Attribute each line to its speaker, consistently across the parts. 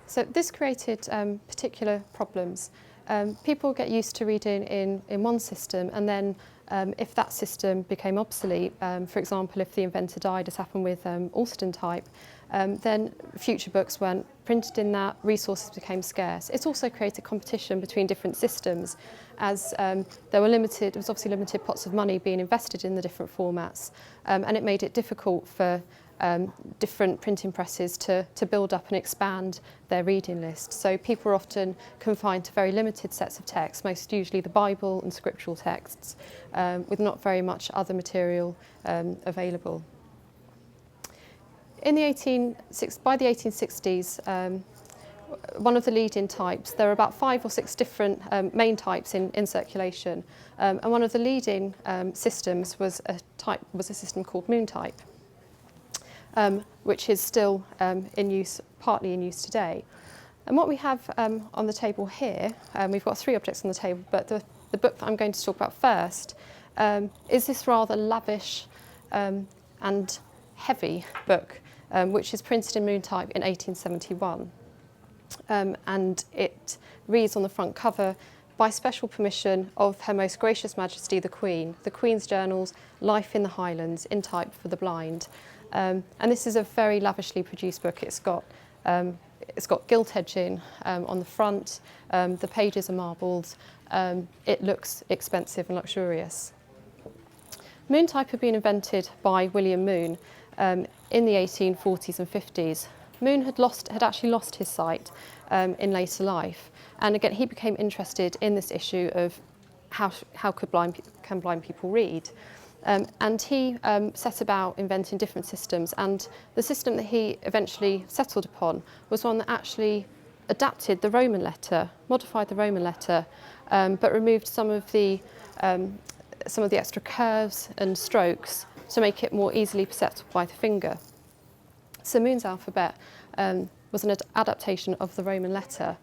Speaker 1: So this created particular problems. People get used to reading in one system, and then if that system became obsolete, for example, if the inventor died, as happened with Untitled Type, then future books weren't printed in that, resources became scarce. It's also created competition between different systems, as there was obviously limited pots of money being invested in the different formats, and it made it difficult for different printing presses to build up and expand their reading list. So people are often confined to very limited sets of texts, most usually the Bible and scriptural texts, with not very much other material available. By the 1860s, one of the leading types, there are about 5 or 6 different main types in circulation, and one of the leading systems was a system called Moon Type, which is still in use, partly in use today. And what we have on the table here, we've got 3 objects on the table, but the book that I'm going to talk about first is this rather lavish and heavy book, which is printed in Moon Type in 1871. And it reads on the front cover, "By special permission of Her Most Gracious Majesty the Queen's Journals, Life in the Highlands, in type for the blind." And this is a very lavishly produced book. It's got gilt edging on the front, the pages are marbled, it looks expensive and luxurious. Moon Type had been invented by William Moon in the 1840s and 50s. Moon had actually lost his sight in later life, and again he became interested in this issue of how can blind people read. And he set about inventing different systems, and the system that he eventually settled upon was one that actually adapted the Roman letter, modified the Roman letter, but removed some of the extra curves and strokes to make it more easily perceptible by the finger. So Moon's alphabet was an adaptation of the Roman letter.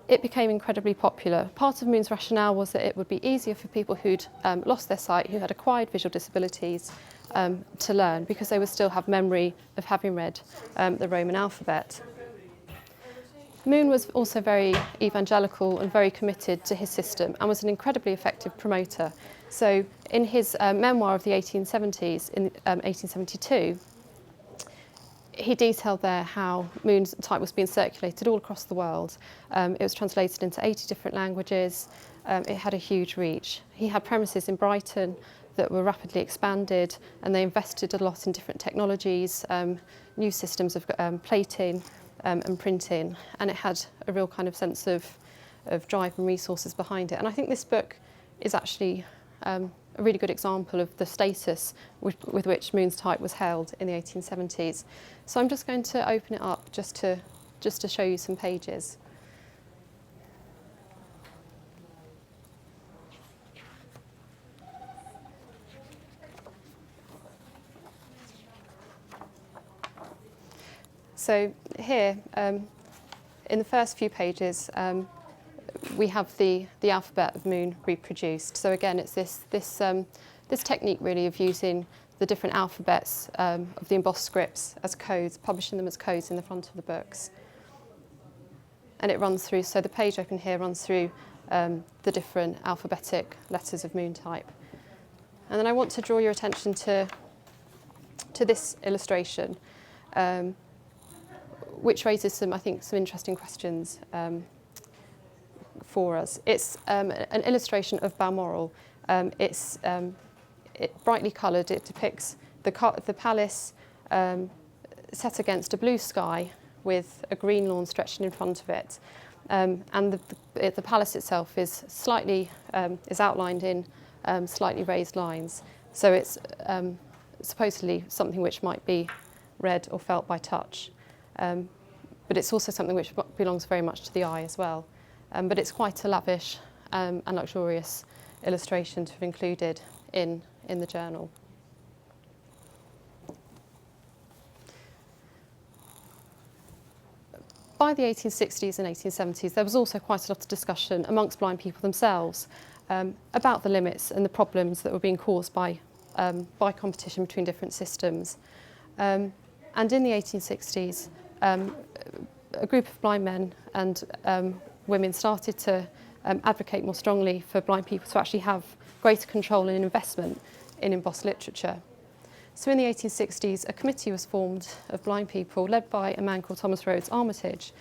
Speaker 1: It became incredibly popular. Part of Moon's rationale was that it would be easier for people who'd lost their sight, who had acquired visual disabilities, to learn, because they would still have memory of having read the Roman alphabet. Moon was also very evangelical and very committed to his system, and was an incredibly effective promoter. So in his memoir of the 1870s, in 1872, he detailed there how Moon Type was being circulated all across the world. It was translated into 80 different languages. It had a huge reach. He had premises in Brighton that were rapidly expanded, and they invested a lot in different technologies, new systems of plating and printing, and it had a real kind of sense of drive and resources behind it. And I think this book is actually a really good example of the status with which Moon's Type was held in the 1870s. So I'm just going to open it up just to show you some pages. So here, in the first few pages, we have the alphabet of Moon reproduced. So again, it's this technique really of using the different alphabets of the embossed scripts as codes, publishing them as codes in the front of the books. And it runs through, so the page open here runs through the different alphabetic letters of Moon Type. And then I want to draw your attention to this illustration, which raises some interesting questions for us. It's an illustration of Balmoral. It's brightly coloured. It depicts the palace set against a blue sky with a green lawn stretching in front of it, and the palace itself is outlined in slightly raised lines. So it's supposedly something which might be read or felt by touch. But it's also something which belongs very much to the eye as well. But it's quite a lavish and luxurious illustration to have included in the journal. By the 1860s and 1870s, there was also quite a lot of discussion amongst blind people themselves about the limits and the problems that were being caused by competition between different systems. And in the 1860s, a group of blind men and women started to advocate more strongly for blind people to actually have greater control and investment in embossed literature. So in the 1860s, a committee was formed of blind people led by a man called Thomas Rhodes Armitage,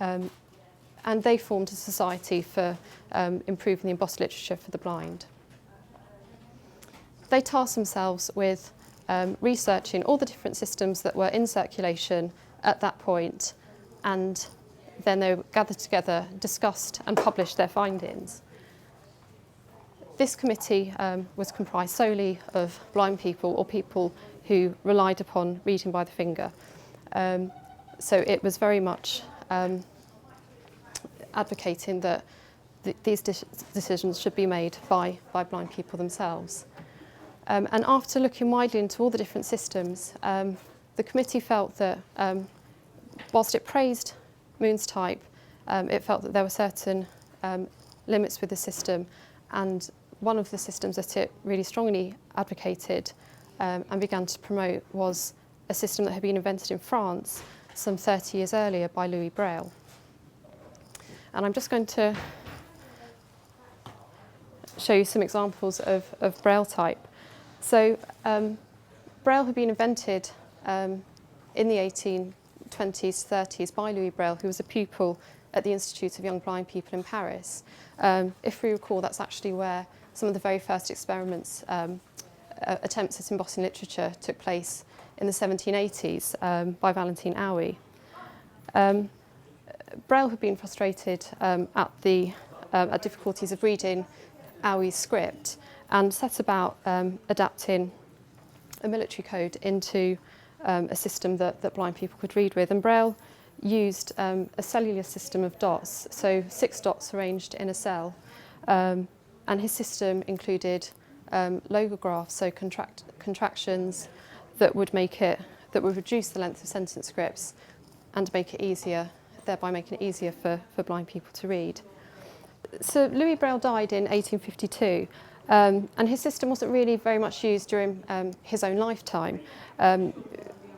Speaker 1: and they formed a society for improving the embossed literature for the blind. They tasked themselves with researching all the different systems that were in circulation at that point, and then they gathered together, discussed and published their findings. This committee was comprised solely of blind people or people who relied upon reading by the finger. So it was very much advocating that these decisions should be made by blind people themselves. And after looking widely into all the different systems, the committee felt that whilst it praised Moon's type, it felt that there were certain limits with the system, and one of the systems that it really strongly advocated and began to promote was a system that had been invented in France some 30 years earlier by Louis Braille. And I'm just going to show you some examples of Braille type. So Braille had been invented in the 1820s, 30s by Louis Braille, who was a pupil at the Institute of Young Blind People in Paris. If we recall, that's actually where some of the very first experiments, attempts at embossing literature took place in the 1780s by Valentine Auer. Braille had been frustrated at difficulties of reading Auer's script and set about adapting a military code into a system that blind people could read with. And Braille used a cellular system of dots, so 6 dots arranged in a cell. And his system included logographs, so contractions that would reduce the length of sentence scripts and make it easier, thereby making it easier for blind people to read. So Louis Braille died in 1852, and his system wasn't really very much used during his own lifetime.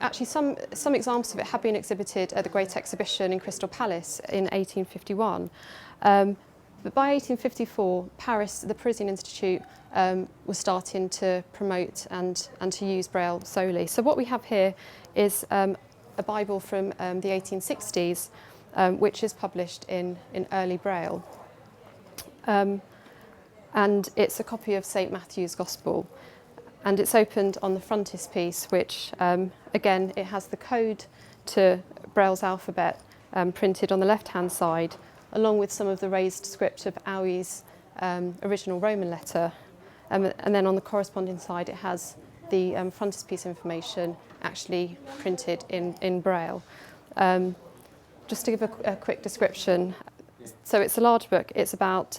Speaker 1: Actually, some examples of it have been exhibited at the Great Exhibition in Crystal Palace in 1851. But by 1854, Paris, the Parisian Institute, was starting to promote and to use Braille solely. So what we have here is a Bible from the 1860s, which is published in early Braille. And it's a copy of St. Matthew's Gospel. And it's opened on the frontispiece, which, again, it has the code to Braille's alphabet printed on the left-hand side, along with some of the raised script of Auer's original Roman letter. And then on the corresponding side, it has the frontispiece information actually printed in Braille. Just to give a quick description, so it's a large book. It's about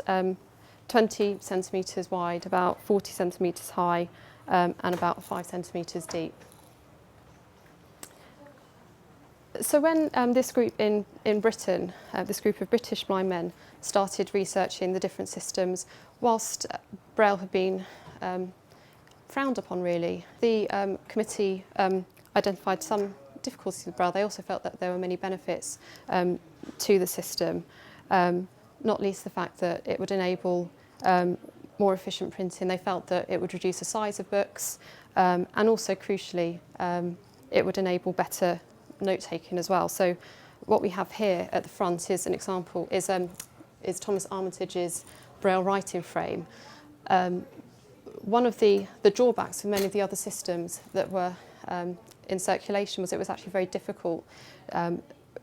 Speaker 1: 20 centimetres wide, about 40 centimetres high, and about 5 centimetres deep. So when this group in Britain, this group of British blind men, started researching the different systems, whilst Braille had been frowned upon really, the committee identified some difficulties with Braille. They also felt that there were many benefits to the system, not least the fact that it would enable more efficient printing. They felt that it would reduce the size of books, and also crucially, it would enable better note-taking as well. So what we have here at the front is an example, is Thomas Armitage's Braille writing frame. One of the drawbacks of many of the other systems that were in circulation was it was actually very difficult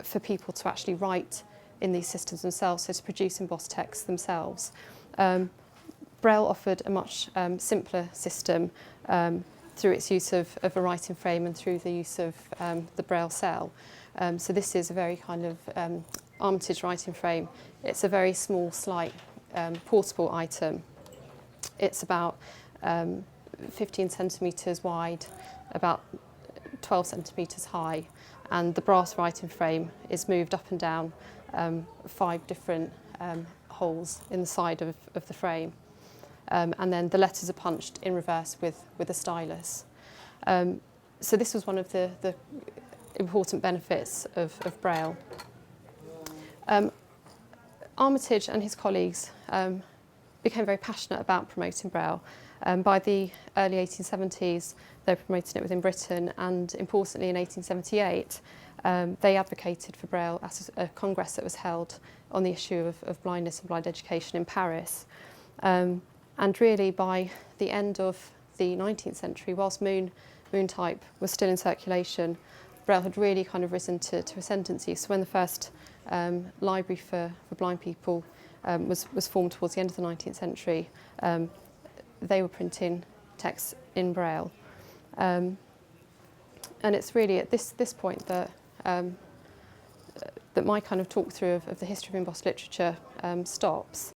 Speaker 1: for people to actually write in these systems themselves, so to produce embossed text themselves. Braille offered a much simpler system through its use of a writing frame and through the use of the Braille cell. So this is a very kind of Armitage writing frame. It's a very small, slight, portable item. It's about 15 centimetres wide, about 12 centimetres high, and the brass writing frame is moved up and down 5 different holes in the side of the frame. And then the letters are punched in reverse with a stylus. So this was one of the important benefits of Braille. Armitage and his colleagues became very passionate about promoting Braille. By the early 1870s, they were promoting it within Britain, and importantly in 1878, they advocated for Braille at a congress that was held on the issue of blindness and blind education in Paris. And really by the end of the 19th century, whilst Moon Type was still in circulation, Braille had really kind of risen to ascendancy. So when the first library for blind people was formed towards the end of the 19th century, they were printing texts in Braille. And it's really at this point that that my kind of talk through of the history of embossed literature stops.